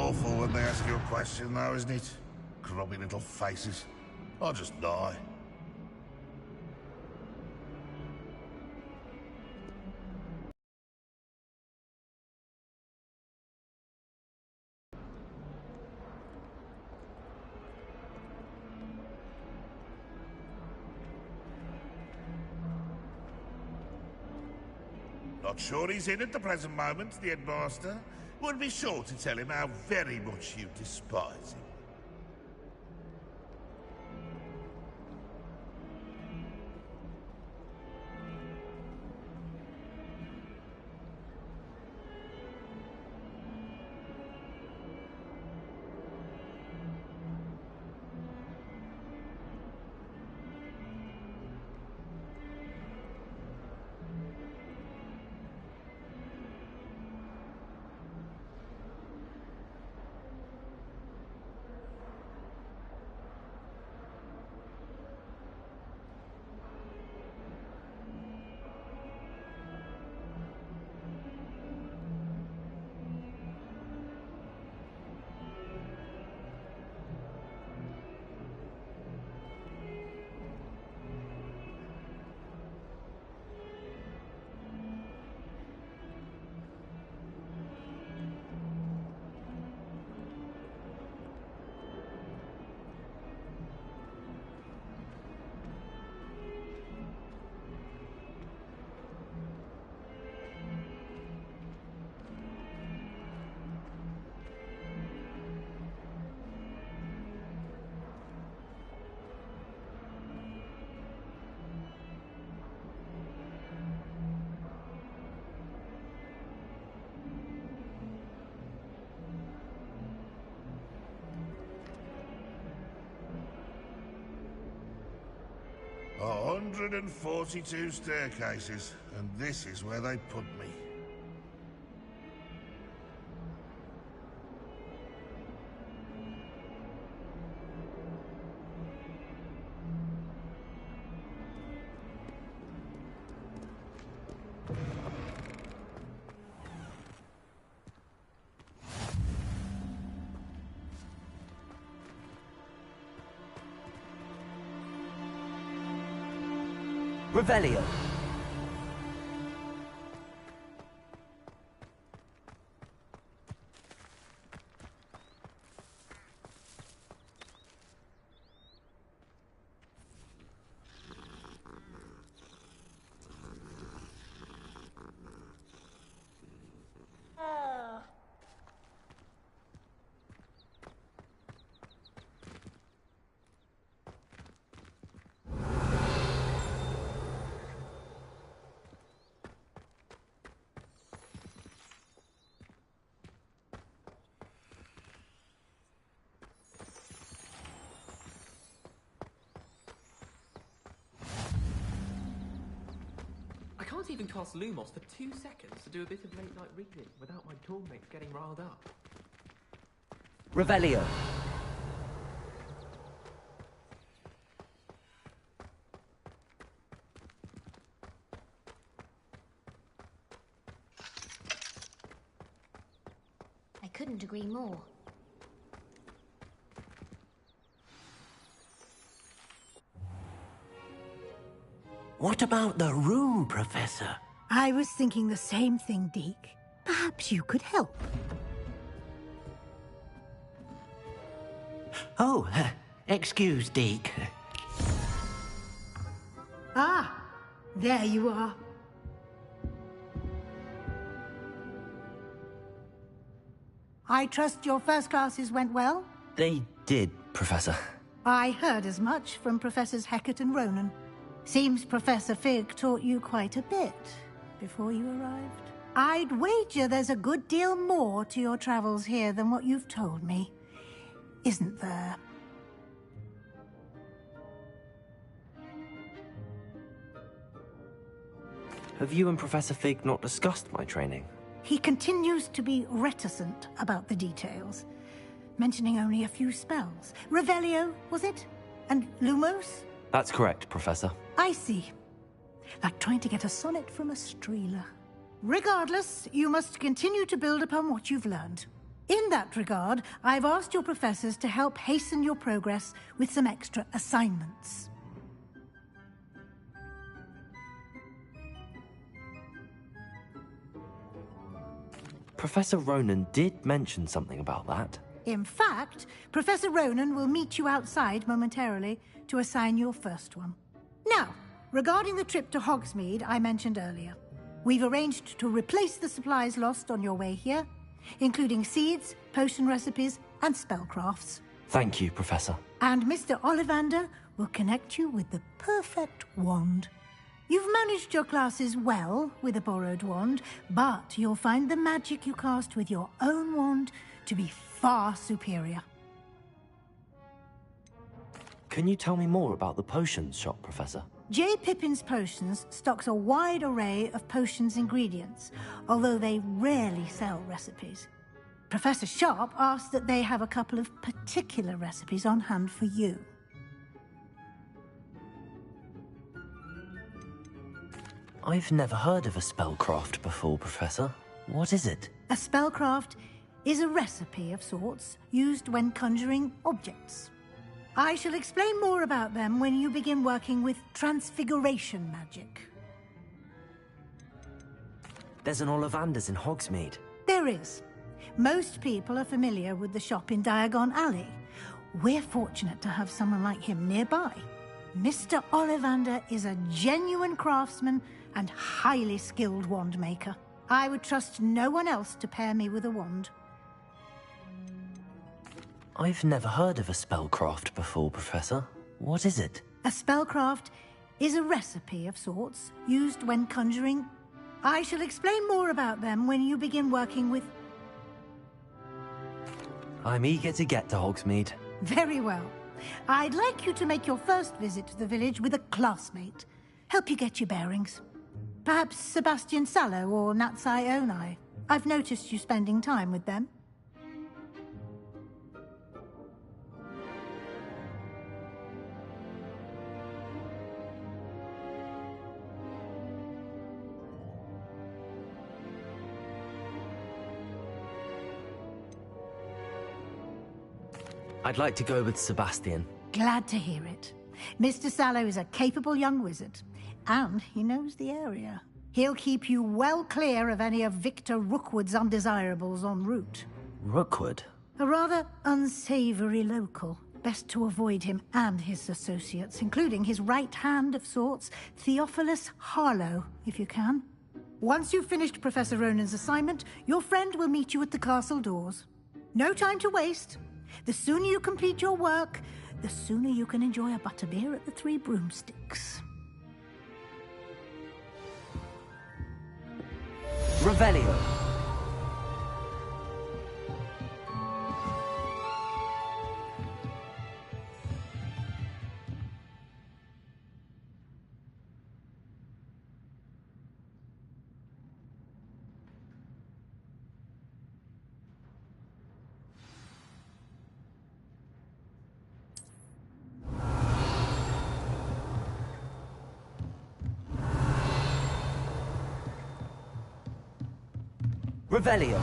awful when they ask you a question, though, isn't it? Grubby little faces. I'll just die. Not sure he's in at the present moment, the headmaster. Would be sure to tell him how very much you despise him. A 142 staircases, and this is where they put me. Revelio. I can't even cast Lumos for 2 seconds to do a bit of late-night reading without my dormmates getting riled up. Revelio. I couldn't agree more. What about the room, Professor? I was thinking the same thing, Deke. Perhaps you could help. Oh, excuse, Deke. Ah, there you are. I trust your first classes went well? They did, Professor. I heard as much from Professors Hecat and Ronan. Seems Professor Fig taught you quite a bit before you arrived. I'd wager there's a good deal more to your travels here than what you've told me. Isn't there? Have you and Professor Fig not discussed my training? He continues to be reticent about the details, mentioning only a few spells. Revelio, was it? And Lumos? That's correct, Professor. I see. Like trying to get a sonnet from a streeler. Regardless, you must continue to build upon what you've learned. In that regard, I've asked your professors to help hasten your progress with some extra assignments. Professor Ronan did mention something about that. In fact, Professor Ronan will meet you outside momentarily to assign your first one. Now, regarding the trip to Hogsmeade I mentioned earlier, we've arranged to replace the supplies lost on your way here, including seeds, potion recipes, and spellcrafts. Thank you, Professor. And Mr. Ollivander will connect you with the perfect wand. You've managed your classes well with a borrowed wand, but you'll find the magic you cast with your own wand to be far superior. Can you tell me more about the potions shop, Professor? J. Pippin's Potions stocks a wide array of potions ingredients, although they rarely sell recipes. Professor Sharp asked that they have a couple of particular recipes on hand for you. I've never heard of a spellcraft before, Professor. What is it? A spellcraft is a recipe of sorts used when conjuring objects. I shall explain more about them when you begin working with transfiguration magic. There's an Ollivander's in Hogsmeade. There is. Most people are familiar with the shop in Diagon Alley. We're fortunate to have someone like him nearby. Mr. Ollivander is a genuine craftsman and highly skilled wand maker. I would trust no one else to pair me with a wand. I've never heard of a spellcraft before, Professor. What is it? A spellcraft is a recipe of sorts used when conjuring. I shall explain more about them when you begin working with... I'm eager to get to Hogsmeade. Very well. I'd like you to make your first visit to the village with a classmate. Help you get your bearings. Perhaps Sebastian Sallow or Natsai Onai. I've noticed you spending time with them. I'd like to go with Sebastian. Glad to hear it. Mr. Sallow is a capable young wizard, and he knows the area. He'll keep you well clear of any of Victor Rookwood's undesirables en route. Rookwood? A rather unsavory local. Best to avoid him and his associates, including his right hand of sorts, Theophilus Harlow, if you can. Once you've finished Professor Ronan's assignment, your friend will meet you at the castle doors. No time to waste. The sooner you complete your work, the sooner you can enjoy a butterbeer at the Three Broomsticks. Revelio. Revelio.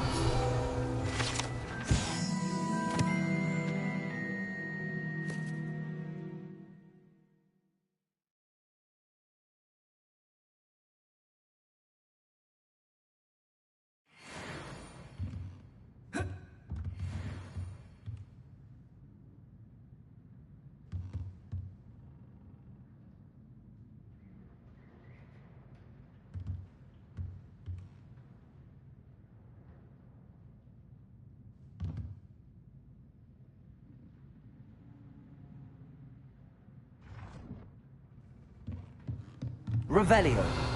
Revelio.